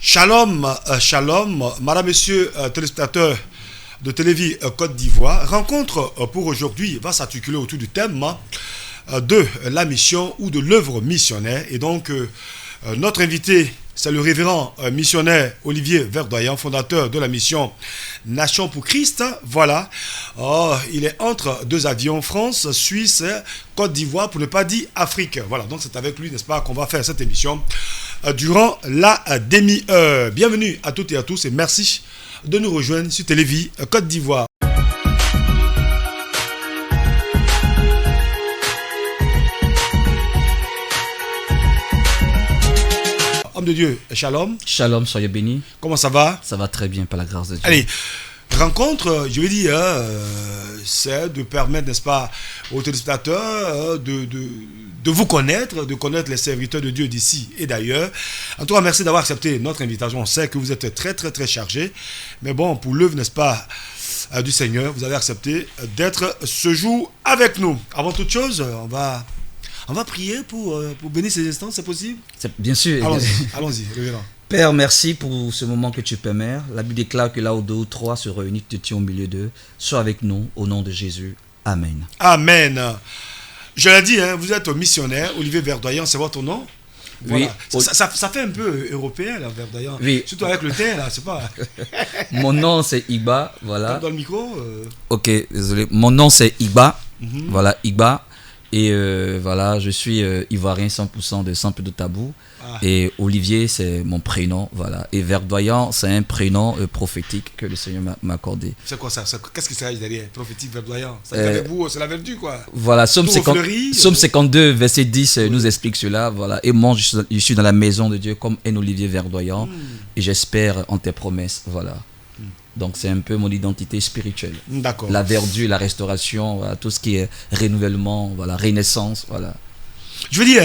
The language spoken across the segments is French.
Shalom, shalom, madame, monsieur, téléspectateurs de Télévis Côte d'Ivoire. Rencontre pour aujourd'hui va s'articuler autour du thème de la mission ou de l'œuvre missionnaire. Et donc, notre invité, c'est le révérend missionnaire Olivier Verdoyan, fondateur de la mission Nation pour Christ. Voilà, il est entre deux avions, France, Suisse, Côte d'Ivoire, pour ne pas dire Afrique. Voilà, donc c'est avec lui, n'est-ce pas, qu'on va faire cette émission durant la demi-heure. Bienvenue à toutes et à tous et merci de nous rejoindre sur Télévis Côte d'Ivoire. Homme de Dieu, shalom. Shalom, soyez bénis. Comment ça va? Ça va très bien par la grâce de Dieu. Allez, rencontre, je veux dire, c'est de permettre, n'est-ce pas, aux téléspectateurs de vous connaître, de connaître les serviteurs de Dieu d'ici et d'ailleurs. En tout cas, merci d'avoir accepté notre invitation. On sait que vous êtes très, très, très chargé. Mais bon, pour l'œuvre, n'est-ce pas, du Seigneur, vous avez accepté d'être ce jour avec nous. Avant toute chose, on va prier pour bénir ces instants, c'est possible? Bien sûr. Allons-y, révérend. Père, merci pour ce moment que tu permets. La Bible déclare que là où deux ou trois se réunissent, tu tiens au milieu d'eux. Sois avec nous, au nom de Jésus. Amen. Amen. Je l'ai dit, hein, vous êtes missionnaire, Olivier Verdoyan, c'est votre nom? Voilà. Oui. Ça fait un peu européen, là, Verdoyan. Oui. Surtout avec le thé, là, c'est pas... Mon nom, c'est Igba, voilà. Dans le micro Ok, désolé. Mon nom, c'est Igba. Mhm. Voilà, Igba. Et voilà, je suis ivoirien 100% de Sample de Tabou. Ah. Et Olivier, c'est mon prénom, voilà. Et Verdoyan, c'est un prénom prophétique que le Seigneur m'a accordé. C'est quoi ça? Qu'est-ce qui se cache derrière? Prophétique Verdoyan. C'est la vertu, quoi. Voilà, Somme 52, verset 10 nous explique cela, voilà. Et moi, je suis dans la maison de Dieu comme un Olivier Verdoyan. Et j'espère en tes promesses, voilà. Donc c'est un peu mon identité spirituelle. D'accord. La verdure, la restauration, voilà, tout ce qui est renouvellement, voilà, renaissance, voilà. Je veux dire,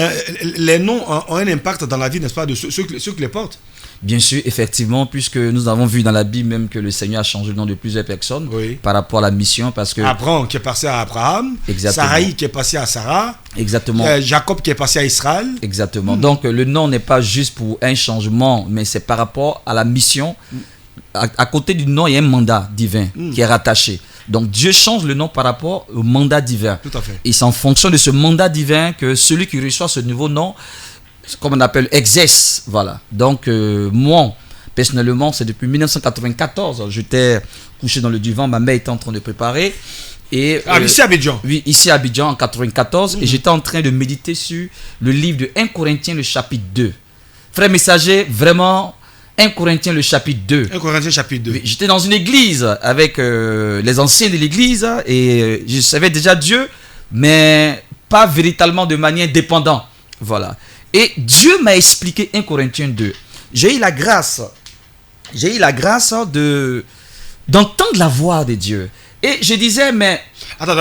les noms ont un impact dans la vie, n'est-ce pas, de ceux qui les portent? Bien sûr, effectivement, puisque nous avons vu dans la Bible même que le Seigneur a changé le nom de plusieurs personnes, oui, par rapport à la mission, parce que... Abraham qui est passé à Abraham, Sarai qui est passé à Sarah, exactement, Jacob qui est passé à Israël. Exactement. Donc le nom n'est pas juste pour un changement, mais c'est par rapport à la mission. À côté du nom, il y a un mandat divin qui est rattaché. Donc Dieu change le nom par rapport au mandat divin. Tout à fait. Et c'est en fonction de ce mandat divin que celui qui reçoit ce nouveau nom, comme on appelle, exerce. Voilà. Donc moi, personnellement, c'est depuis 1994. J'étais couché dans le divan, ma mère était en train de préparer. Et, ici à Abidjan? Oui, ici à Abidjan en 94. Et j'étais en train de méditer sur le livre de 1 Corinthiens, le chapitre 2. Frère messager, vraiment... 1 Corinthiens le chapitre 2. 1 Corinthiens chapitre 2. J'étais dans une église avec les anciens de l'église et je savais déjà Dieu, mais pas véritablement de manière dépendante. Voilà. Et Dieu m'a expliqué 1 Corinthiens 2. J'ai eu la grâce d'entendre la voix de Dieu. Et je disais, mais... Attends.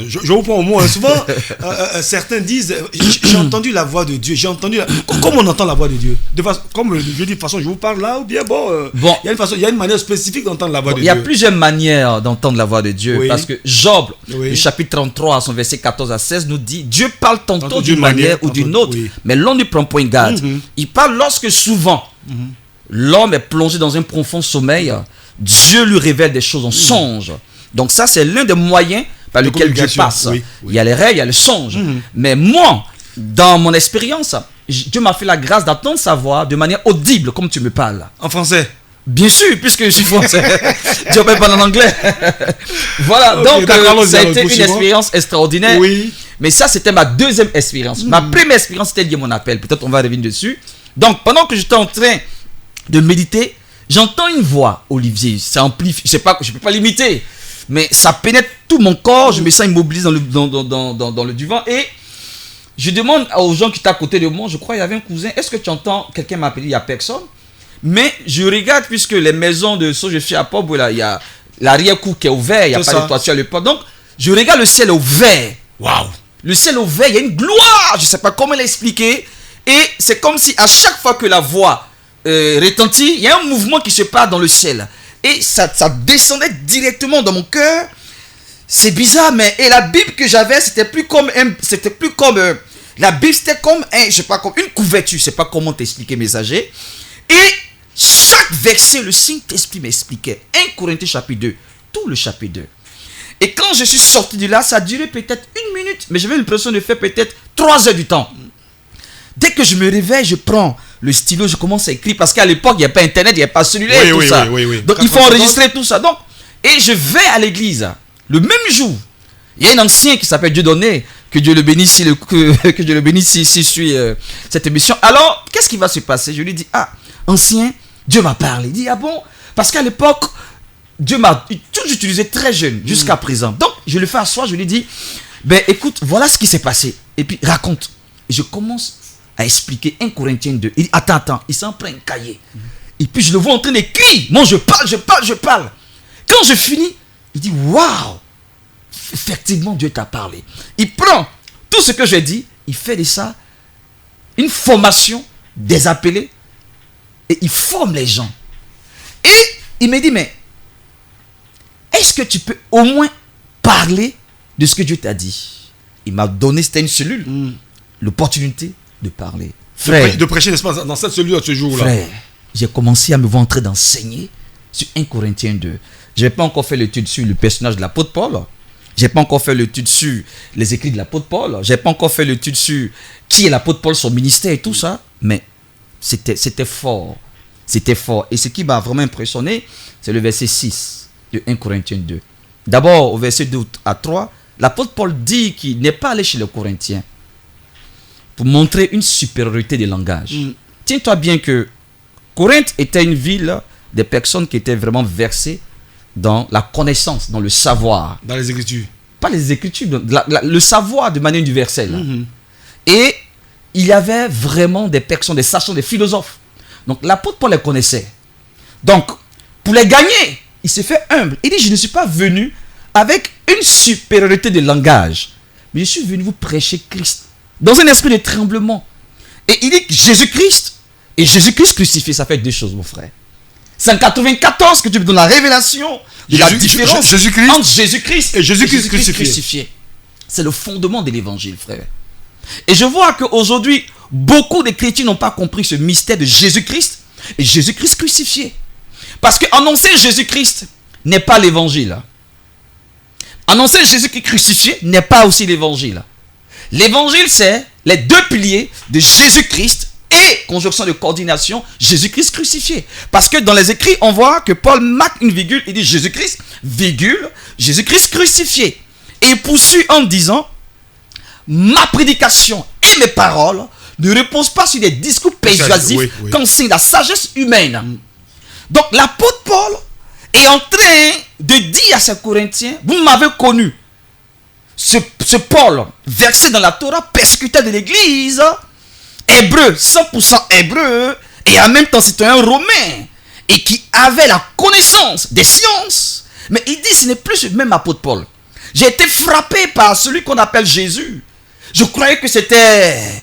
Je vous prends au mot. Souvent, certains disent, j'ai entendu la voix de Dieu. Comment on entend la voix de Dieu? Comme je dis, de toute façon, je vous parle là, ou bien il y a une manière spécifique d'entendre la voix de Dieu. Il y a plusieurs manières d'entendre la voix de Dieu. Oui. Parce que Job, le chapitre 33, son verset 14 à 16, nous dit, Dieu parle tantôt d'une manière ou d'une autre, mais l'on ne prend point garde. Il parle lorsque souvent, l'homme est plongé dans un profond sommeil, Dieu lui révèle des choses en songe. Donc ça, c'est l'un des moyens par lequel Dieu passe. Oui. Il y a les rêves, il y a le songe. Mais moi, dans mon expérience, Dieu m'a fait la grâce d'entendre sa voix de manière audible, comme tu me parles. En français? Bien sûr, puisque je suis français. Dieu ne parle en anglais. Voilà, okay, donc ça a été une expérience extraordinaire. Oui. Mais ça, c'était ma deuxième expérience. Ma première expérience, c'était lié à mon appel. Peut-être on va revenir dessus. Donc, pendant que j'étais en train de méditer, j'entends une voix, Olivier. Ça amplifie. Je ne peux pas l'imiter. Mais ça pénètre tout mon corps, je me sens immobilisé dans le divan et je demande aux gens qui étaient à côté de moi, je crois qu'il y avait un cousin, est-ce que tu entends quelqu'un m'appeler? Il n'y a personne. Mais je regarde puisque les maisons de Sojefia à Pop, il y a l'arrière-cour qui est ouvert, il n'y a pas de toiture à l'époque. Donc je regarde le ciel ouvert. Waouh! Le ciel ouvert, il y a une gloire, je ne sais pas comment l'expliquer. Et c'est comme si à chaque fois que la voix retentit, il y a un mouvement qui se passe dans le ciel. Et ça descendait directement dans mon cœur. C'est bizarre, mais et la Bible que j'avais, c'était plus comme la Bible, c'était comme je sais pas, comme une couverture. Je sais pas comment t'expliquer, messager. Et chaque verset, le Saint-Esprit m'expliquait. 1 Corinthiens chapitre 2, tout le chapitre 2. Et quand je suis sorti de là, ça a duré peut-être 1 minute, mais j'avais l'impression de faire peut-être 3 heures du temps. Dès que je me réveille, je prends le stylo, je commence à écrire, parce qu'à l'époque, il n'y a pas Internet, il n'y a pas cellulaire, tout ça. Donc, il faut enregistrer tout ça. Donc, et je vais à l'église, le même jour. Il y a un ancien qui s'appelle Dieudonné, que Dieu le bénisse que Dieu le bénisse s'il suit cette émission. Alors, qu'est-ce qui va se passer? Je lui dis, ancien, Dieu m'a parlé. Il dit, ah bon? Parce qu'à l'époque, Dieu m'a toujours utilisé très jeune, jusqu'à présent. Donc, je le fais asseoir, je lui dis, ben écoute, voilà ce qui s'est passé. Et puis, raconte. Et je commence à expliquer 1 Corinthiens 2. Il dit, attends, il s'en prend un cahier. Et puis, je le vois en train d'écrire. Moi, je parle. Quand je finis, il dit, waouh! Effectivement, Dieu t'a parlé. Il prend tout ce que j'ai dit, il fait de ça une formation des appelés et il forme les gens. Et il me dit, mais est-ce que tu peux au moins parler de ce que Dieu t'a dit? Il m'a donné, c'était une cellule, l'opportunité de parler. Frère, de prêcher, n'est-ce pas, dans cette cellule ce jour-là. Frère, j'ai commencé à me voir en train d'enseigner sur 1 Corinthiens 2. Je n'ai pas encore fait l'étude sur le personnage de l'apôtre Paul. Je n'ai pas encore fait l'étude sur les écrits de l'apôtre Paul. Je n'ai pas encore fait l'étude sur qui est l'apôtre Paul, son ministère et tout ça. Mais c'était fort. C'était fort. Et ce qui m'a vraiment impressionné, c'est le verset 6 de 1 Corinthiens 2. D'abord, au verset 2 à 3, l'apôtre Paul dit qu'il n'est pas allé chez les Corinthiens pour montrer une supériorité de langage. Tiens-toi bien que Corinthe était une ville des personnes qui étaient vraiment versées dans la connaissance, dans le savoir. Dans les Écritures. Pas les Écritures, le savoir de manière universelle. Et il y avait vraiment des personnes, des sachants, des philosophes. Donc l'apôtre Paul les connaissait. Donc, pour les gagner, il s'est fait humble. Il dit, je ne suis pas venu avec une supériorité de langage, mais je suis venu vous prêcher Christ. Dans un esprit de tremblement. Et il dit que Jésus-Christ et Jésus-Christ crucifié, ça fait 2 choses, mon frère. C'est en 94 que tu me donnes la révélation de la différence entre Jésus-Christ et Jésus-Christ crucifié. C'est le fondement de l'évangile, frère. Et je vois qu'aujourd'hui, beaucoup de chrétiens n'ont pas compris ce mystère de Jésus-Christ et Jésus-Christ crucifié. Parce qu'annoncer Jésus-Christ n'est pas l'évangile. Annoncer Jésus-Christ crucifié n'est pas aussi l'évangile. L'évangile, c'est les 2 piliers de Jésus-Christ et conjonction de coordination, Jésus-Christ crucifié. Parce que dans les écrits, on voit que Paul marque une virgule, il dit Jésus-Christ, virgule, Jésus-Christ crucifié. Et il poursuit en disant, ma prédication et mes paroles ne reposent pas sur des discours persuasifs qu'enseigne la sagesse humaine. Donc l'apôtre Paul est en train de dire à ses Corinthiens, vous m'avez connu. Ce Paul, versé dans la Torah, persécuteur de l'église, hébreu, 100% hébreu, et en même temps c'est un Romain, et qui avait la connaissance des sciences. Mais il dit, ce n'est plus le même apôtre Paul. J'ai été frappé par celui qu'on appelle Jésus. Je croyais que c'était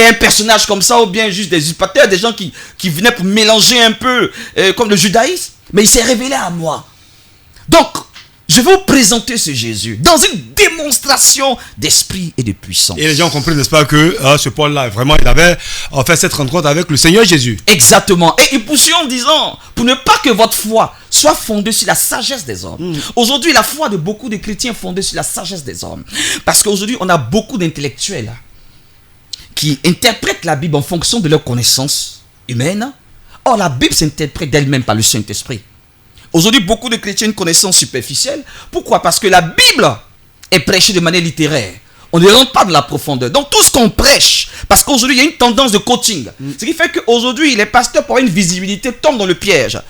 un personnage comme ça, ou bien juste des usurpateurs, des gens qui venaient pour mélanger un peu, comme le judaïsme. Mais il s'est révélé à moi. Donc, je vais vous présenter ce Jésus dans une démonstration d'esprit et de puissance. Et les gens ont compris, n'est-ce pas, que ce Paul-là, vraiment, il avait fait cette rencontre avec le Seigneur Jésus. Exactement. Et il poursuit en disant, pour ne pas que votre foi soit fondée sur la sagesse des hommes. Aujourd'hui, la foi de beaucoup de chrétiens est fondée sur la sagesse des hommes. Parce qu'aujourd'hui, on a beaucoup d'intellectuels qui interprètent la Bible en fonction de leur connaissance humaine. Or, la Bible s'interprète d'elle-même par le Saint-Esprit. Aujourd'hui, beaucoup de chrétiens ont une connaissance superficielle. Pourquoi? Parce que la Bible est prêchée de manière littéraire. On ne rentre pas dans la profondeur. Donc, tout ce qu'on prêche, parce qu'aujourd'hui, il y a une tendance de coaching. Ce qui fait qu'aujourd'hui, les pasteurs, pour une visibilité, tombent dans le piège.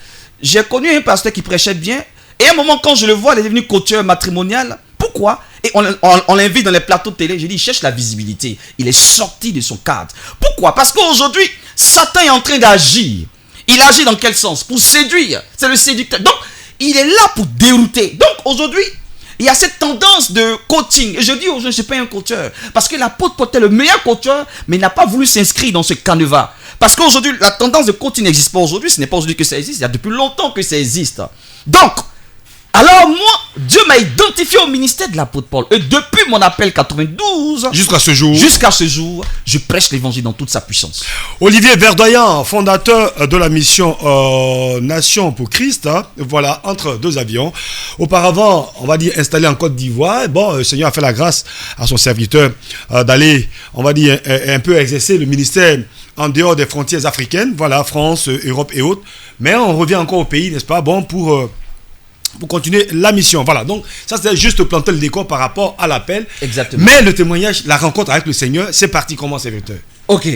J'ai connu un pasteur qui prêchait bien. Et à un moment, quand je le vois, il est devenu coacheur matrimonial. Pourquoi? Et on l'invite dans les plateaux de télé. J'ai dit, il cherche la visibilité. Il est sorti de son cadre. Pourquoi? Parce qu'aujourd'hui, Satan est en train d'agir. Il agit dans quel sens? Pour séduire. C'est le séducteur. Donc, il est là pour dérouter. Donc, aujourd'hui, il y a cette tendance de coaching. Et je dis aujourd'hui, je ne suis pas un coacheur. Parce que l'apôtre Paul est le meilleur coacheur, mais il n'a pas voulu s'inscrire dans ce canevas. Parce qu'aujourd'hui, la tendance de coaching n'existe pas aujourd'hui. Ce n'est pas aujourd'hui que ça existe. Il y a depuis longtemps que ça existe. Donc, Alors moi, Dieu m'a identifié au ministère de l'apôtre Paul. Et depuis mon appel 92, Jusqu'à ce jour, je prêche l'évangile dans toute sa puissance. Olivier Verdoyan, fondateur de la mission Nation pour Christ, hein, voilà, entre deux avions. Auparavant, on va dire, installé en Côte d'Ivoire. Bon, le Seigneur a fait la grâce à son serviteur d'aller, on va dire, un peu exercer le ministère en dehors des frontières africaines. Voilà, France, Europe et autres. Mais on revient encore au pays, n'est-ce pas, bon, pour continuer la mission. Voilà, donc ça c'est juste planter le décor par rapport à l'appel. Exactement. Mais le témoignage, la rencontre avec le Seigneur, c'est parti comment, serviteur? Ok.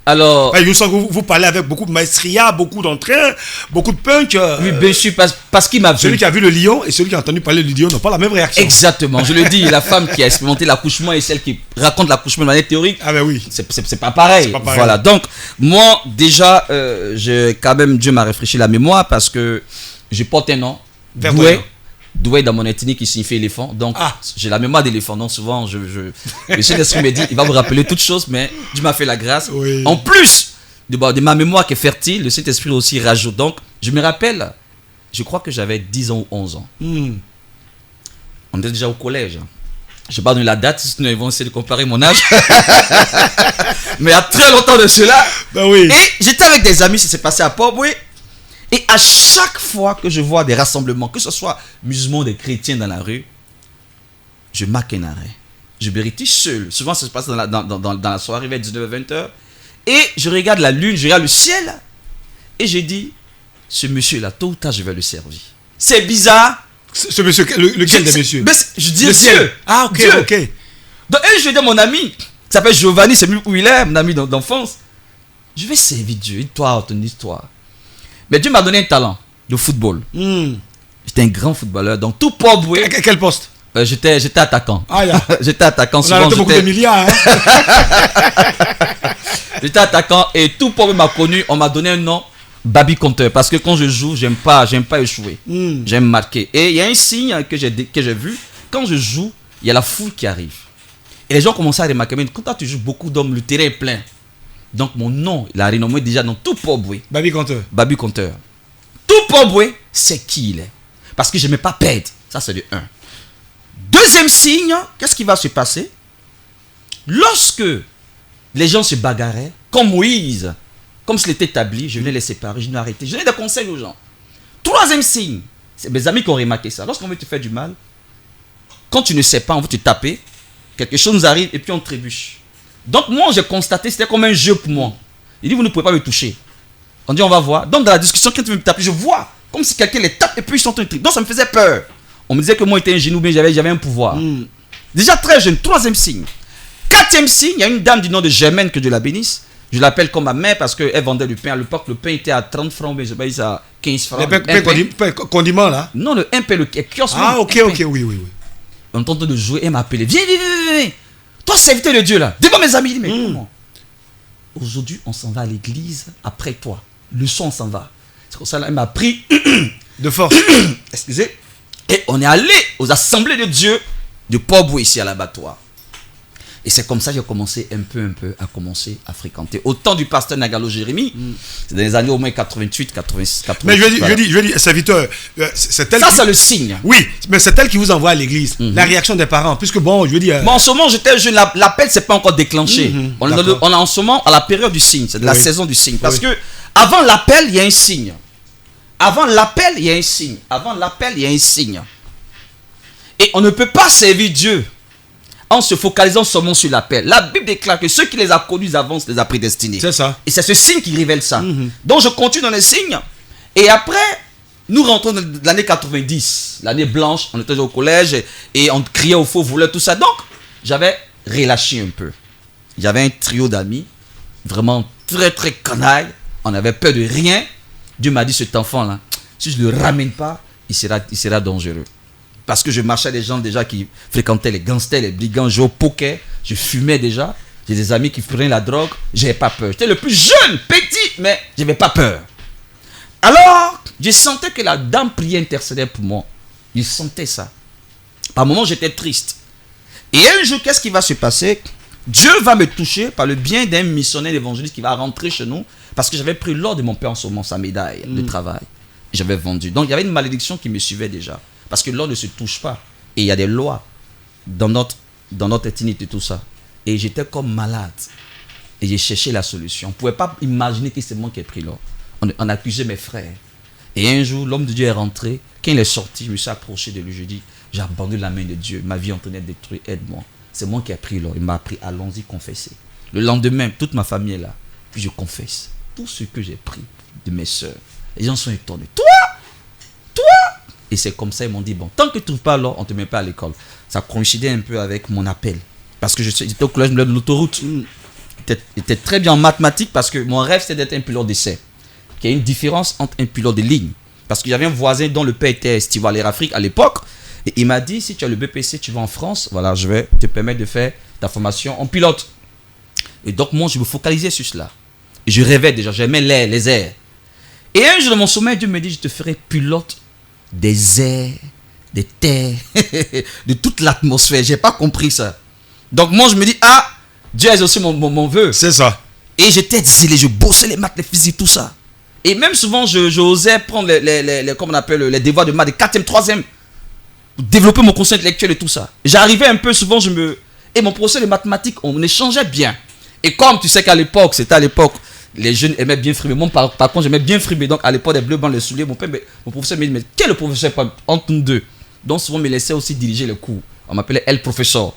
Alors... Je sens que vous parlez avec beaucoup de maestria, beaucoup d'entrain, beaucoup de punk. Oui, bien sûr, parce qu'il m'a vu. Celui qui a vu le lion et celui qui a entendu parler du lion n'ont pas la même réaction. Exactement, je le dis, la femme qui a expérimenté l'accouchement et celle qui raconte l'accouchement de manière théorique, ah ben oui, c'est pas pareil. C'est pas pareil. Voilà, donc moi déjà, quand même, Dieu m'a rafraîchi la mémoire parce que je porte un nom, Doué dans mon ethnie qui signifie éléphant, donc j'ai la mémoire d'éléphant, donc souvent le Saint-Esprit me dit, il va vous rappeler toutes choses, mais Dieu m'a fait la grâce. Oui. En plus de ma mémoire qui est fertile, le Saint-Esprit aussi rajoute. Donc je me rappelle, je crois que j'avais 10 ans ou 11 ans. On était déjà au collège. Je ne vais pas donner la date, sinon ils vont essayer de comparer mon âge. Mais il y a très longtemps de cela. Ben oui. Et j'étais avec des amis, ça s'est passé à Port-Boué. Et à chaque fois que je vois des rassemblements, que ce soit musulmans, des chrétiens dans la rue, je marque un arrêt. Je vérifie seul. Souvent, ça se passe dans la soirée vers 19h-20h. Et je regarde la lune, je regarde le ciel. Et je dis, ce monsieur-là, tôt ou tard, je vais le servir. C'est bizarre. Ce monsieur, lequel des messieurs? Je dis le ciel. Dieu. Ah, ok, Dieu. ok. Donc, je dis à mon ami, qui s'appelle Giovanni, c'est lui où il est, mon ami d'enfance. Je vais servir Dieu, une histoire, ton histoire. Mais Dieu m'a donné un talent de football. J'étais un grand footballeur. Donc tout Port-Boué. Quel poste? J'étais attaquant. Ah, yeah. J'étais attaquant. On a beaucoup de milliards. Hein? J'étais attaquant et tout Port-Boué m'a connu. On m'a donné un nom, Babi Compteur. Parce que quand je joue, j'aime pas échouer. J'aime marquer. Et il y a un signe que j'ai vu. Quand je joue, il y a la foule qui arrive. Et les gens commençaient à remarquer. Mais quand tu joues beaucoup d'hommes, le terrain est plein. Donc mon nom, il a renommé déjà dans tout Port-Boué. Babi Compteur. Babi Compteur. Tout Port-Boué, c'est qui il est. Parce que je n'aimais pas perdre. Ça, c'est de 1. Deuxième signe, qu'est-ce qui va se passer? Lorsque les gens se bagarraient, comme Moïse, comme s'il était établi, je venais les séparer, je venais arrêter. Je donnais des conseils aux gens. Troisième signe, c'est mes amis qui ont remarqué ça. Lorsqu'on veut te faire du mal, quand tu ne sais pas, on veut te taper, quelque chose nous arrive et puis on trébuche. Donc moi j'ai constaté, c'était comme un jeu pour moi. Il dit vous ne pouvez pas me toucher. On dit on va voir. Donc dans la discussion quand tu veux me taper, je vois comme si quelqu'un les tape et puis ils sont en train de... Donc ça me faisait peur. On me disait que moi j'étais un génie, mais j'avais un pouvoir. Déjà très jeune. Troisième signe. Quatrième signe, il y a une dame du nom de Germaine, que Dieu la bénisse. Je l'appelle comme ma mère parce qu'elle vendait du pain. À l'époque le pain était à 30 francs, mais je paye ça à 15 francs. Le pain condiment là? Non, le pain, le kiosque. Ah ok, oui. On tente de jouer, elle m'a appelé. Viens. Toi, serviteur de Dieu là, devant mes amis, il dit, mais comment? Aujourd'hui, on s'en va à l'église après toi. Le soir, on s'en va. C'est comme ça, là, elle m'a pris de force. Excusez. Et on est allé aux assemblées de Dieu de Port-Boué ici à l'abattoir. Et c'est comme ça que j'ai commencé un peu à fréquenter. Au temps du pasteur Nagalo Jérémie, c'est dans les années au moins 88, 86, 88. Mais je dis, serviteur, c'est elle. Ça, c'est le signe. Oui, mais c'est elle qui vous envoie à l'église. La réaction des parents, puisque bon, je veux dire. Bon, en ce moment, j'étais jeune, l'appel, c'est pas encore déclenché. On est en ce moment à la période du signe, c'est de la saison du signe. Parce que avant l'appel, il y a un signe. Avant l'appel, il y a un signe. Avant l'appel, il y a un signe. Et on ne peut pas servir Dieu en se focalisant seulement sur l'appel. La Bible déclare que ceux qui les a connus d'avance les a prédestinés. C'est ça. Et c'est ce signe qui révèle ça. Donc je continue dans les signes. Et après, nous rentrons dans l'année 90. L'année blanche, on était au collège et on criait au faux voleur, tout ça. Donc, j'avais relâché un peu. J'avais un trio d'amis, vraiment très très canaille. On avait peur de rien. Dieu m'a dit, cet enfant-là, si je ne le ramène pas, il sera dangereux. Parce que je marchais avec des gens déjà qui fréquentaient les gangsters, les brigands, je jouais au poker, je fumais déjà. J'ai des amis qui prenaient la drogue, j'avais pas peur. J'étais le plus jeune, petit, mais j'avais pas peur. Alors, je sentais que la dame priait, intercédait pour moi. Je sentais ça. Par moments, j'étais triste. Et un jour, qu'est-ce qui va se passer? Dieu va me toucher par le bien d'un missionnaire évangéliste qui va rentrer chez nous. Parce que j'avais pris l'ordre de mon père en ce moment, sa médaille de travail. J'avais vendu. Donc, il y avait une malédiction qui me suivait déjà. Parce que l'or ne se touche pas. Et il y a des lois dans notre ethnie et tout ça. Et j'étais comme malade. Et j'ai cherché la solution. On ne pouvait pas imaginer que c'est moi qui ai pris l'or. On accusait mes frères. Et un jour, l'homme de Dieu est rentré. Quand il est sorti, je me suis approché de lui. Je dis, j'ai abandonné la main de Dieu. Ma vie est en train d'être détruite. Aide-moi. C'est moi qui ai pris l'or. Il m'a appris, allons-y, confesser. Le lendemain, toute ma famille est là. Puis je confesse tout ce que j'ai pris de mes soeurs. Les gens sont étonnés. Toi! Et c'est comme ça, ils m'ont dit, bon, tant que tu ne trouves pas l'or, on ne te met pas à l'école. Ça coïncidait un peu avec mon appel. Parce que j'étais au collège de l'autoroute. J'étais très bien en mathématiques parce que mon rêve, c'était d'être un pilote d'essai. Il y a une différence entre un pilote de ligne. Parce que j'avais un voisin dont le père était Steward Air Afrique à l'époque. Et il m'a dit, si tu as le BPC, tu vas en France. Voilà, je vais te permettre de faire ta formation en pilote. Et donc, moi, je me focalisais sur cela. Et je rêvais déjà, j'aimais les airs. Et un jour, dans mon sommeil, Dieu me dit, je te ferai pilote des airs, des terres, de toute l'atmosphère. Je n'ai pas compris ça. Donc, moi, je me dis, ah, Dieu a exaucé mon vœu. C'est ça. Et j'étais zélé, je bossais les maths, les physiques, tout ça. Et même souvent, j'osais prendre comment on appelle, les devoirs de maths, de 4e, 3e, pour développer mon concept intellectuel et tout ça. J'arrivais un peu, souvent, et mon professeur de mathématiques, on échangeait bien. Et comme tu sais qu'à l'époque, les jeunes aimaient bien frimer. Moi, par contre, j'aimais bien frimer. Donc, à l'époque, des bleus blancs, les souliers, mon professeur me dit, mais quel est le professeur entre nous deux? Donc, souvent, me laissait aussi diriger les cours. On m'appelait El Professeur,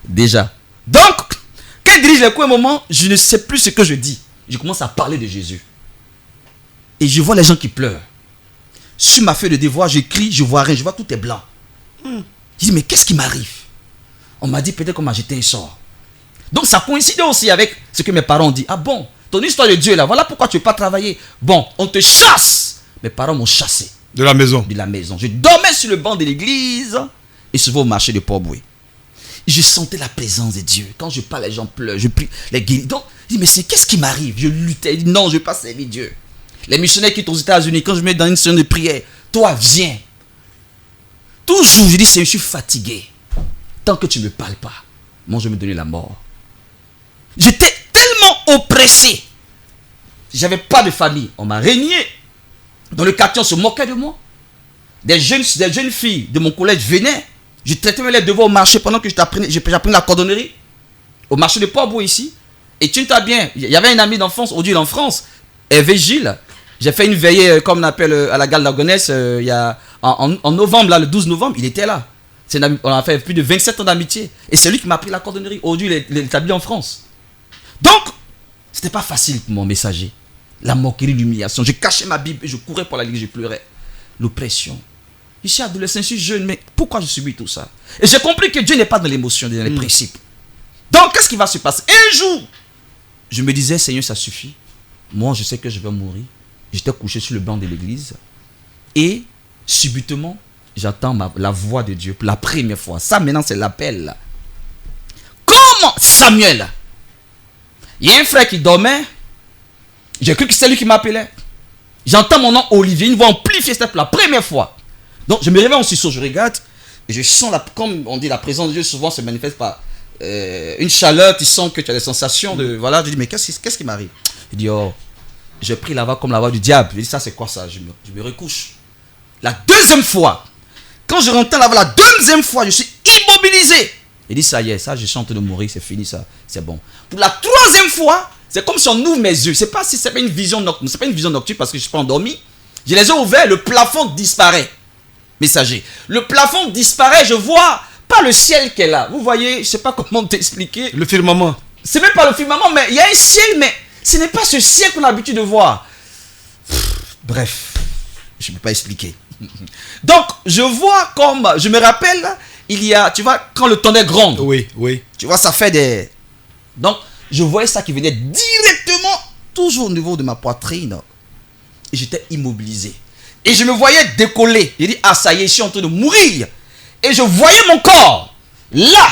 déjà. Donc, quand il dirige les cours, à un moment, je ne sais plus ce que je dis. Je commence à parler de Jésus. Et je vois les gens qui pleurent. Sur ma feuille de devoir, j'écris, je vois rien, je vois tout est blanc. Je dis, mais qu'est-ce qui m'arrive? On m'a dit, peut-être qu'on m'a jeté un sort. Donc, ça coïncidait aussi avec ce que mes parents ont dit. Ah bon? Ton histoire de Dieu là, voilà pourquoi tu ne veux pas travailler. Bon, on te chasse. Mes parents m'ont chassé. De la maison. De la maison. Je dormais sur le banc de l'église et souvent au marché de Port-Boué. Je sentais la présence de Dieu. Quand je parle, les gens pleurent. Je prie, les guéris. Donc, je dis, mais qu'est-ce qui m'arrive? Je luttais. Je dis, non, je ne vais pas servir Dieu. Les missionnaires qui sont aux États-Unis, quand je me mets dans une séance de prière, toi, viens. Toujours, je dis, Seigneur, je suis fatigué. Tant que tu ne me parles pas, moi, je vais me donner la mort. J'étais tellement oppressé. J'avais pas de famille. On m'a régné. Dans le quartier, on se moquait de moi. Des jeunes filles de mon collège venaient. Je traitais mes devoirs au marché pendant que j'apprenais la cordonnerie. Au marché de Port-Boué ici. Et tu t'as bien. Il y avait un ami d'enfance, aujourd'hui en France, Hervé Gilles. J'ai fait une veillée, comme on appelle, à la gare de la Gonesse, il y a, en novembre, là, le 12 novembre, il était là. On a fait plus de 27 ans d'amitié. Et c'est lui qui m'a appris la cordonnerie. Aujourd'hui, il est établi en France. Donc, c'était pas facile pour mon messager. La moquerie, l'humiliation. Je cachais ma Bible et je courais pour la ligue, je pleurais. L'oppression. Je suis adolescent, je suis jeune, mais pourquoi je subis tout ça? Et j'ai compris que Dieu n'est pas dans l'émotion, dans les principes. Donc, qu'est-ce qui va se passer? Un jour, je me disais, Seigneur, ça suffit. Moi, je sais que je vais mourir. J'étais couché sur le banc de l'église. Et, subitement, j'entends la voix de Dieu pour la première fois. Ça, maintenant, c'est l'appel. Comment Samuel? Il y a un frère qui dormait. J'ai cru que c'est lui qui m'appelait. J'entends mon nom Olivier, une voix amplifiée pour la première fois. Donc je me réveille en sursaut, je regarde et je sens, comme on dit, la présence de Dieu souvent se manifeste par une chaleur, tu sens que tu as des sensations de... Voilà, je dis, mais qu'est-ce qui m'arrive? Il dit, oh, j'ai pris la voix comme la voix du diable. Je dis, ça c'est quoi ça? Je me recouche. La deuxième fois, quand je rentre la voix, la deuxième fois, je suis immobilisé. Il dit, ça y est, ça, je suis en train de mourir, c'est fini ça, c'est bon. Pour la troisième fois, c'est comme si on ouvre mes yeux. C'est pas si c'est pas une vision nocturne, c'est pas une vision nocturne parce que je suis pas endormi. J'ai les yeux ouverts, le plafond disparaît. Messager. Le plafond disparaît, je vois pas le ciel qui est là. Vous voyez, je sais pas comment t'expliquer. Le firmament. C'est même pas le firmament, mais il y a un ciel, mais ce n'est pas ce ciel qu'on a l'habitude de voir. Bref, je ne peux pas expliquer. Donc, je vois comme, je me rappelle, il y a, tu vois, quand le tonnerre gronde. Oui, oui. Tu vois, ça fait des... Donc, je voyais ça qui venait directement, toujours au niveau de ma poitrine. Et j'étais immobilisé. Et je me voyais décoller. J'ai dit, ah ça y est, je suis en train de mourir. Et je voyais mon corps, là.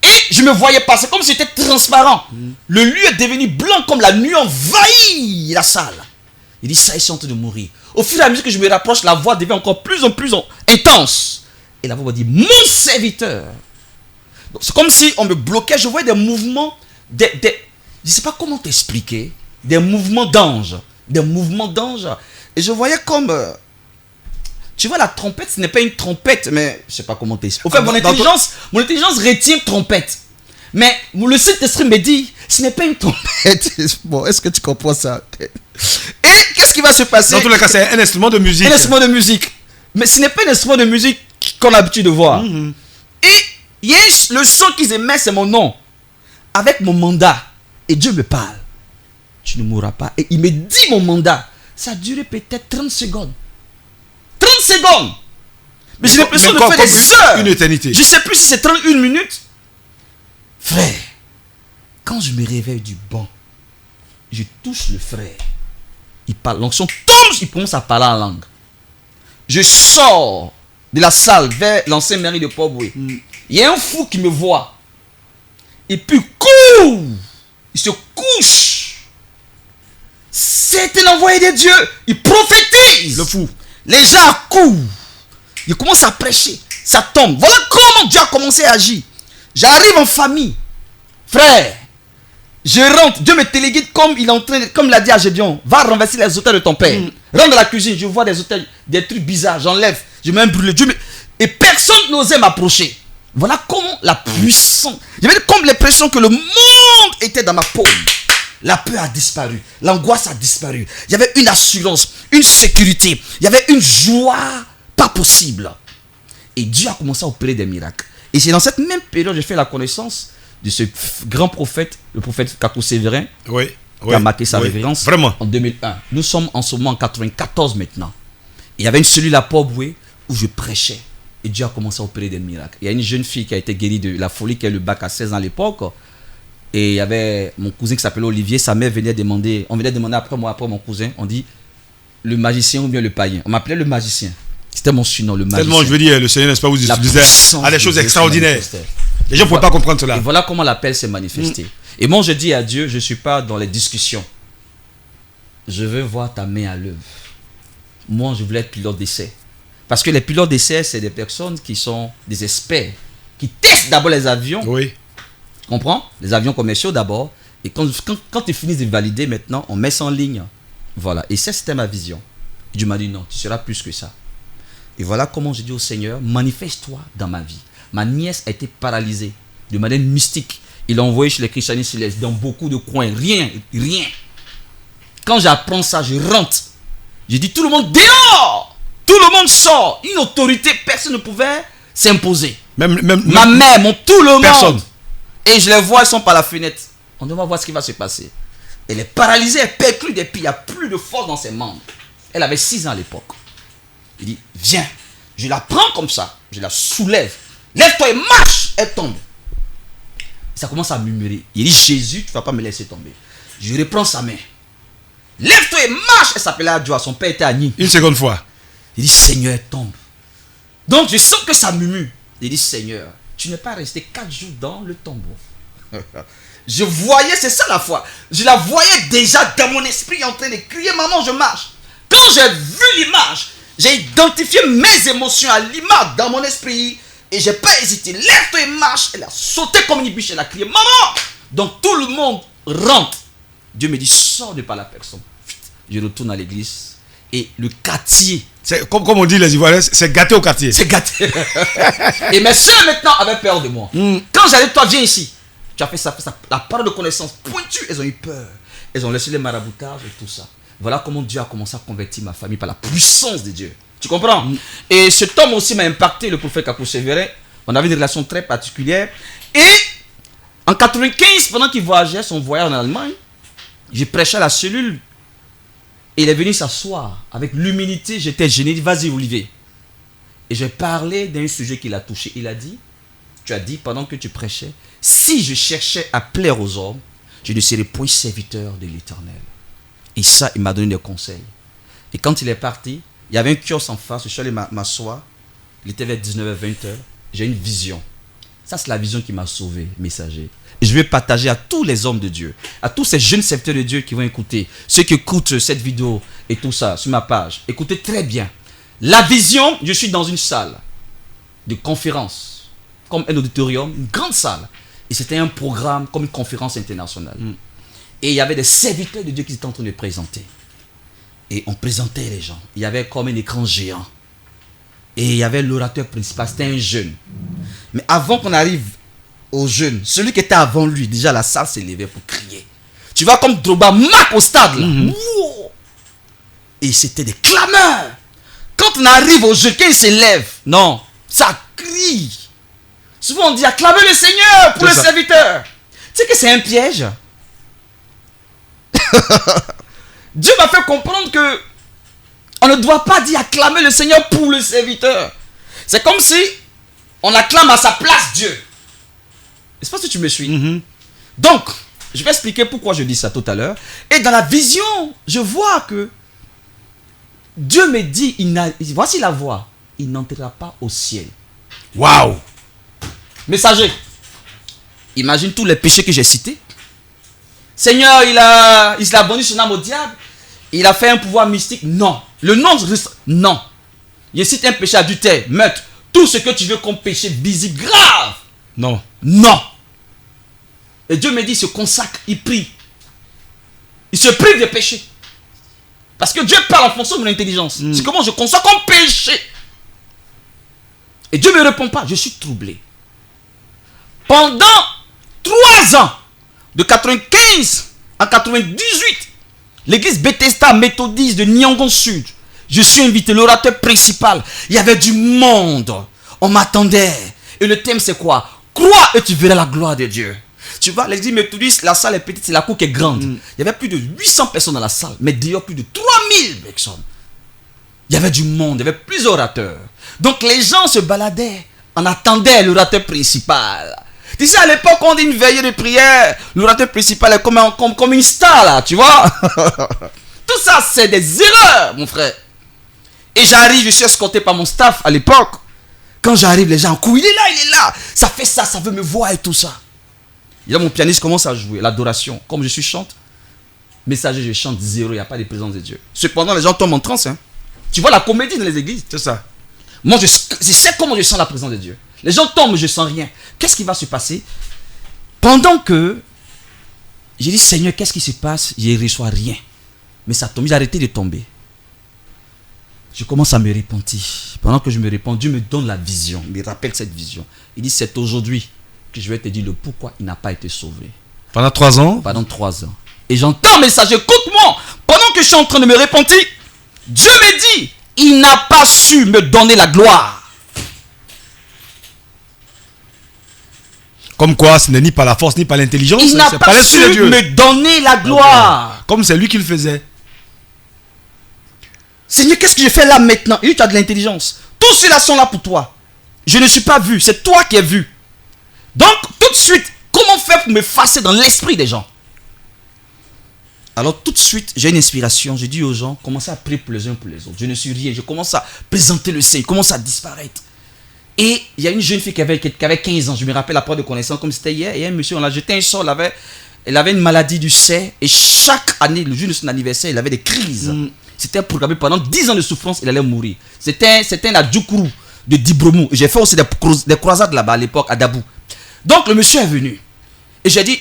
Et je me voyais passer comme si c'était transparent. Le lieu est devenu blanc comme la nuit envahit la salle. Il dit, ça y est, je suis en train de mourir. Au fur et à mesure que je me rapproche, la voix devient encore plus en plus intense. Et la voix va dire, mon serviteur. C'est comme si on me bloquait. Je voyais des mouvements, je ne sais pas comment t'expliquer, des mouvements d'ange. Des mouvements d'ange. Et je voyais comme Tu vois, la trompette, ce n'est pas une trompette, mais je sais pas comment t'expliquer. Au fait, Ah, mon intelligence retient trompette. Mais le Saint-Esprit me dit, ce n'est pas une trompette. Bon, est-ce que tu comprends ça? Et qu'est-ce qui va se passer? Dans tous les cas, c'est un instrument de musique. Un instrument de musique. Mais ce n'est pas un instrument de musique qu'on a l'habitude de voir. Et il y a le son qu'ils émettent, c'est mon nom. Avec mon mandat. Et Dieu me parle. Tu ne mourras pas. Et il me dit mon mandat. Ça a duré peut-être 30 secondes. 30 secondes. Mais j'ai l'impression de faire des heures. Une éternité. Je ne sais plus si c'est 31 minutes. Frère, quand je me réveille du banc, je touche le frère. Il parle. L'onction tombe, il commence à parler en langue. Je sors de la salle vers l'ancienne mairie de Port-Boué. Il y a un fou qui me voit. Et puis, court. Il se couche. C'est un envoyé de Dieu. Il prophétise. Le fou. Les gens courent. Il commence à prêcher. Ça tombe. Voilà comment Dieu a commencé à agir. J'arrive en famille. Frère, je rentre. Dieu me téléguide comme il est en train, comme l'a dit à Gédéon. Va renverser les autels de ton père. Rentre dans la cuisine. Je vois des autels, des trucs bizarres. J'enlève. Je mets un brûlé. Et personne n'osait m'approcher. Voilà comment la puissance. J'avais comme l'impression que le monde était dans ma paume. La peur a disparu. L'angoisse a disparu. Il y avait une assurance, une sécurité. Il y avait une joie pas possible. Et Dieu a commencé à opérer des miracles. Et c'est dans cette même période que j'ai fait la connaissance de ce grand prophète, le prophète Kakou Sévérin, qui a marqué sa révérence en 2001. Nous sommes en ce moment en 94 maintenant. Il y avait une cellule à Port-Boué où je prêchais. Et Dieu a commencé à opérer des miracles. Il y a une jeune fille qui a été guérie de la folie, qui a eu le bac à 16 ans à l'époque. Et il y avait mon cousin qui s'appelait Olivier. Sa mère venait demander, on venait demander après moi, après mon cousin, on dit le magicien ou bien le païen. On m'appelait le magicien. C'était mon surnom, le magicien. Tellement, je veux dire, le Seigneur, n'est-ce pas, vous utilisez des choses extraordinaires. Les gens ne pouvaient pas comprendre cela. Et voilà comment l'appel s'est manifesté. Et moi, je dis à Dieu, je ne suis pas dans les discussions. Je veux voir ta main à l'œuvre. Moi, je voulais être pilote d'essai. Parce que les pilotes d'essai, c'est des personnes qui sont des experts, qui testent d'abord les avions. Oui. Tu comprends? Les avions commerciaux d'abord. Et quand ils finissent de valider, maintenant, on met ça en ligne. Voilà. Et ça, c'était ma vision. Dieu m'a dit non, tu seras plus que ça. Et voilà comment j'ai dit au Seigneur, manifeste-toi dans ma vie. Ma nièce a été paralysée de manière mystique. Il a envoyé chez les christianistes dans beaucoup de coins. Rien. Quand j'apprends ça, je rentre. J'ai dit tout le monde dehors. Tout le monde sort. Une autorité, personne ne pouvait s'imposer. Ma mère, tout le monde. Et je les vois, ils sont par la fenêtre. On doit voir ce qui va se passer. Elle est paralysée, elle perclue des pieds. Il n'y a plus de force dans ses membres. Elle avait 6 ans à l'époque. Il dit, viens. Je la prends comme ça. Je la soulève. Lève-toi et marche. Elle tombe. Ça commence à murmurer. Il dit, Jésus, tu ne vas pas me laisser tomber. Je reprends sa main. Lève-toi et marche. Elle s'appelait Adjoa. Son père était Agni. Une seconde fois. Il dit, Seigneur, elle tombe. Donc, je sens que ça murmure. Il dit, Seigneur, tu n'es pas resté 4 jours dans le tombeau. Je voyais, c'est ça la foi. Je la voyais déjà dans mon esprit en train de crier, maman, je marche. Quand j'ai vu l'image, j'ai identifié mes émotions à l'image dans mon esprit. Et j'ai pas hésité. Lève-toi et marche. Elle a sauté comme une biche. Elle a crié, maman. Donc tout le monde rentre. Dieu me dit, sors de par la personne. Je retourne à l'église. Et le quartier. C'est, comme on dit les Ivoiriens, c'est gâté au quartier. C'est gâté. Et mes soeurs maintenant avaient peur de moi. Quand j'allais, toi viens ici. Tu as fait ça. La parole de connaissance pointue. Elles ont eu peur. Elles ont laissé les maraboutages et tout ça. Voilà comment Dieu a commencé à convertir ma famille par la puissance de Dieu. Tu comprends? Et cet homme aussi m'a impacté, le prophète Kakou Sévérin. On avait une relation très particulière. Et en 95, pendant qu'il voyageait son voyage en Allemagne, j'ai prêché à la cellule. Et il est venu s'asseoir. Avec l'humilité, j'étais gêné. Il dit, vas-y Olivier. Et j'ai parlé d'un sujet qu'il a touché. Il a dit, tu as dit pendant que tu prêchais, si je cherchais à plaire aux hommes, je ne serais point serviteur de l'Éternel. Et ça, il m'a donné des conseils. Et quand il est parti, il y avait un kiosque en face, je suis allé m'asseoir. Il était vers 19h, 20h. J'ai une vision. Ça, c'est la vision qui m'a sauvé, messager. Et je vais partager à tous les hommes de Dieu, à tous ces jeunes serviteurs de Dieu qui vont écouter, ceux qui écoutent cette vidéo et tout ça sur ma page. Écoutez très bien. La vision, je suis dans une salle de conférence, comme un auditorium, une grande salle. Et c'était un programme comme une conférence internationale. Et il y avait des serviteurs de Dieu qui étaient en train de présenter. Et on présentait les gens. Il y avait comme un écran géant. Et il y avait l'orateur principal, c'était un jeune. Mais avant qu'on arrive au jeune, celui qui était avant lui, déjà la salle s'est levée pour crier. Tu vois comme Drogba marque au stade là. Wow. Et c'était des clameurs. Quand on arrive au jeune, quand il s'élève, non, ça crie. Souvent on dit acclamez le Seigneur pour le serviteur. Tu sais que c'est un piège. Dieu m'a fait comprendre que on ne doit pas dire acclamer le Seigneur pour le serviteur. C'est comme si on acclame à sa place Dieu. Je ne sais pas si tu me suis. Donc, je vais expliquer pourquoi je dis ça tout à l'heure. Et dans la vision, je vois que Dieu me dit, voici la voix, il n'entrera pas au ciel. Waouh! Messager, imagine tous les péchés que j'ai cités. Seigneur, il s'est abonné son âme au diable. Il a fait un pouvoir mystique. Non. Le nom, non. Il cite un péché adultère, meurtre. Tout ce que tu veux comme péché visible, grave. Non. Non. Et Dieu me dit, il se consacre, il prie. Il se prive des péchés. Parce que Dieu parle en fonction de mon intelligence. C'est comment je conçois comme péché. Et Dieu ne me répond pas. Je suis troublé. Pendant 3 ans, de 95 à 98, l'église Bethesda méthodiste de Nyangon Sud, je suis invité, l'orateur principal. Il y avait du monde. On m'attendait. Et le thème c'est quoi? Crois et tu verras la gloire de Dieu. Tu vois, l'église méthodiste, la salle est petite, c'est la cour qui est grande. Il y avait plus de 800 personnes dans la salle, mais d'ailleurs plus de 3000 personnes. Il y avait du monde, il y avait plusieurs orateurs. Donc les gens se baladaient, on attendait l'orateur principal. Tu sais, à l'époque, on dit une veillée de prière, l'orateur principal est comme une star là, tu vois. Tout ça, c'est des erreurs, mon frère. Et j'arrive, je suis escorté par mon staff à l'époque. Quand j'arrive, les gens courent, il est là, ça fait ça, ça veut me voir et tout ça. Et là, mon pianiste commence à jouer, l'adoration. Comme je suis chante, messager, je chante 0, il n'y a pas de présence de Dieu. Cependant, les gens tombent en transe. Hein. Tu vois la comédie dans les églises. C'est ça. Moi, je sais comment je sens la présence de Dieu. Les gens tombent, je ne sens rien. Qu'est-ce qui va se passer? Pendant que j'ai dit, Seigneur, qu'est-ce qui se passe? Je ne reçois rien. Mais ça tombe, j'ai arrêté de tomber. Je commence à me repentir. Pendant que je me repens, Dieu me donne la vision. Il me rappelle cette vision. Il dit, c'est aujourd'hui que je vais te dire le pourquoi il n'a pas été sauvé. Pendant 3 ans? Pendant 3 ans. Et j'entends, messager, écoute-moi. Pendant que je suis en train de me repentir, Dieu me dit, il n'a pas su me donner la gloire. Comme quoi, ce n'est ni par la force, ni par l'intelligence. Il n'a pas su me donner la gloire. Comme c'est lui qui le faisait. Seigneur, qu'est-ce que je fais là maintenant? Et tu as de l'intelligence. Tous ceux-là sont là pour toi. Je ne suis pas vu, c'est toi qui es vu. Donc, tout de suite, comment faire pour me fasser dans l'esprit des gens? Alors, tout de suite, j'ai une inspiration. Je dis aux gens, commencez à prier pour les uns pour les autres. Je ne suis rien. Je commence à présenter le Seigneur. Il commence à disparaître. Et il y a une jeune fille qui avait 15 ans. Je me rappelle la preuve de connaissance comme c'était hier. Et un monsieur, on l'a jeté un sort. Elle avait une maladie du cerf. Et chaque année, le jour de son anniversaire, il avait des crises. C'était programmé pendant 10 ans de souffrance. Il allait mourir. C'était un adjoukourou de Dibromou. J'ai fait aussi des croisades là-bas à l'époque, à Dabou. Donc le monsieur est venu. Et j'ai dit,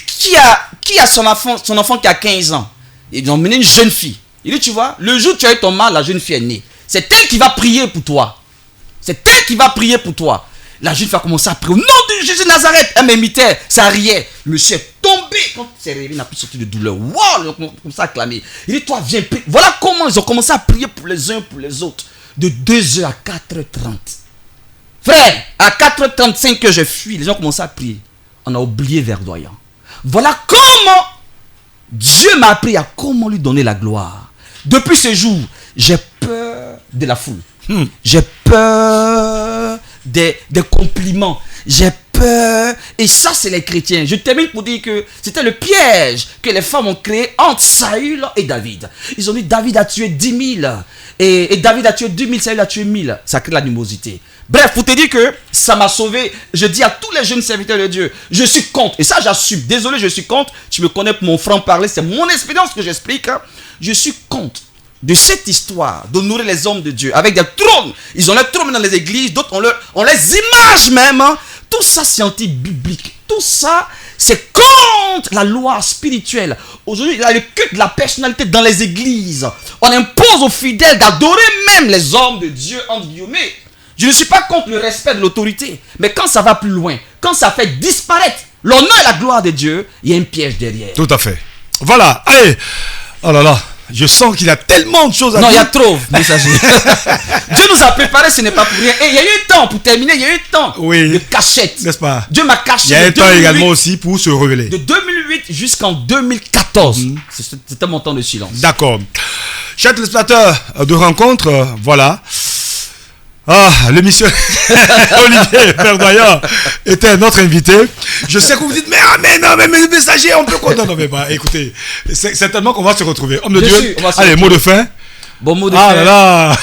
qui a son enfant qui a 15 ans? Ils ont mené une jeune fille. Il dit, tu vois, le jour où tu as eu ton mal, la jeune fille est née. C'est elle qui va prier pour toi. C'est elle qui va prier pour toi. La jeune fille a commencé à prier au nom de Jésus de Nazareth. Elle m'imitait, ça riait. Le monsieur est tombé. Quand il s'est réveillé, il n'a plus sorti de douleur. Wow, comme ça à clamer. Il dit, toi, viens prier. Voilà comment ils ont commencé à prier pour les uns pour les autres. De 2h à 4h30. Frère, à 4h35 que je fuis, les gens ont commencé à prier. On a oublié verdoyant. Voilà comment Dieu m'a appris à comment lui donner la gloire. Depuis ce jour, j'ai peur de la foule. J'ai peur des compliments. J'ai peur. Et ça, c'est les chrétiens. Je termine pour dire que c'était le piège que les femmes ont créé entre Saül et David. Ils ont dit David a tué 10 000. Et David a tué 2000, Saül a tué 1000. Ça crée l'animosité. Bref, pour te dire que ça m'a sauvé. Je dis à tous les jeunes serviteurs de Dieu, je suis contre. Et ça, j'assume. Désolé, je suis contre. Tu me connais pour mon franc-parler. C'est mon expérience que j'explique. Hein. Je suis contre de cette histoire d'honorer les hommes de Dieu avec des trônes. Ils ont les trônes dans les églises, d'autres ont les images même. Hein. Tout ça, c'est anti-biblique. Tout ça, c'est comme contre la loi spirituelle. Aujourd'hui, il y a le culte de la personnalité dans les églises. On impose aux fidèles d'adorer même les hommes de Dieu, entre guillemets. Je ne suis pas contre le respect de l'autorité. Mais quand ça va plus loin, quand ça fait disparaître l'honneur et la gloire de Dieu, il y a un piège derrière. Tout à fait. Voilà. Allez. Oh là là. Je sens qu'il y a tellement de choses à dire. Non, il y a trop, messager. Dieu nous a préparé, ce n'est pas pour rien. Et il y a eu un temps, pour terminer, il y a eu un temps de cachette. N'est-ce pas? Dieu m'a caché. Il y a un temps également aussi pour se révéler. De 2008 jusqu'en 2014. C'était mon temps de silence. D'accord. Chers téléspectateurs de rencontre, voilà. Ah, l'émission Olivier Verdoyen était notre invité. Je sais que vous dites, mais le messager, on peut quoi? Non, mais bah, écoutez, c'est certainement qu'on va se retrouver. Homme de Dieu, allez, mot de fin. Bon mot de fin. Ah là là.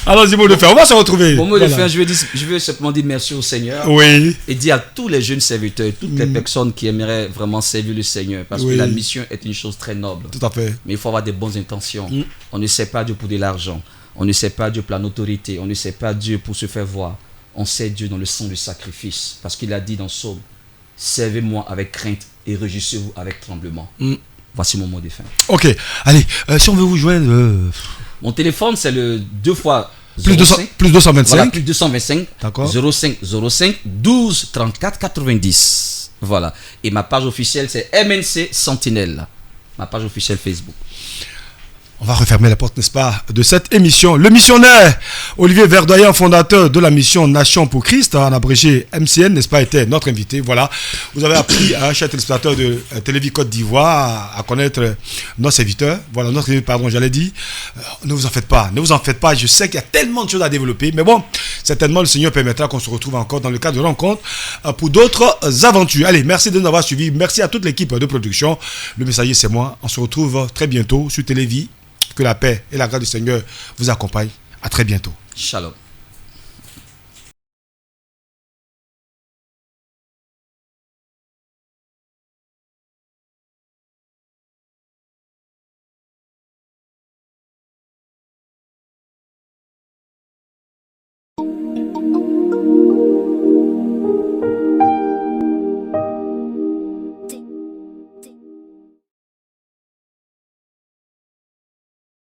Allons-y, mot de fin. On va se retrouver. Bon mot de fin, je veux simplement dire merci au Seigneur. Oui. Et dire à tous les jeunes serviteurs, toutes les personnes qui aimeraient vraiment servir le Seigneur. Parce que la mission est une chose très noble. Tout à fait. Mais il faut avoir des bonnes intentions. On ne sert pas Dieu pour de l'argent. On ne sert pas Dieu pour la notoriété. On ne sert pas Dieu pour se faire voir. On sert Dieu dans le sang du sacrifice. Parce qu'il a dit dans Psaume, servez-moi avec crainte et réjouissez-vous avec tremblement. Voici mon mot de fin. Ok, allez, si on veut vous joindre... Mon téléphone, c'est le 2 fois... Plus 225. Voilà, plus 225. D'accord. 05 05 12 34 90. Voilà. Et ma page officielle, c'est MNC Sentinelle. Ma page officielle Facebook. On va refermer la porte, n'est-ce pas, de cette émission. Le missionnaire Olivier Verdoyen, fondateur de la mission Nation pour Christ, en abrégé MCN, n'est-ce pas, était notre invité. Voilà, vous avez appris, chers téléspectateurs de Télévis Côte d'Ivoire, à connaître nos serviteurs. Voilà, j'allais dire, ne vous en faites pas. Je sais qu'il y a tellement de choses à développer, mais bon, certainement le Seigneur permettra qu'on se retrouve encore dans le cadre de rencontres pour d'autres aventures. Allez, merci de nous avoir suivis. Merci à toute l'équipe de production. Le messager, c'est moi. On se retrouve très bientôt sur Télévis. Que la paix et la grâce du Seigneur vous accompagnent. À très bientôt. Shalom.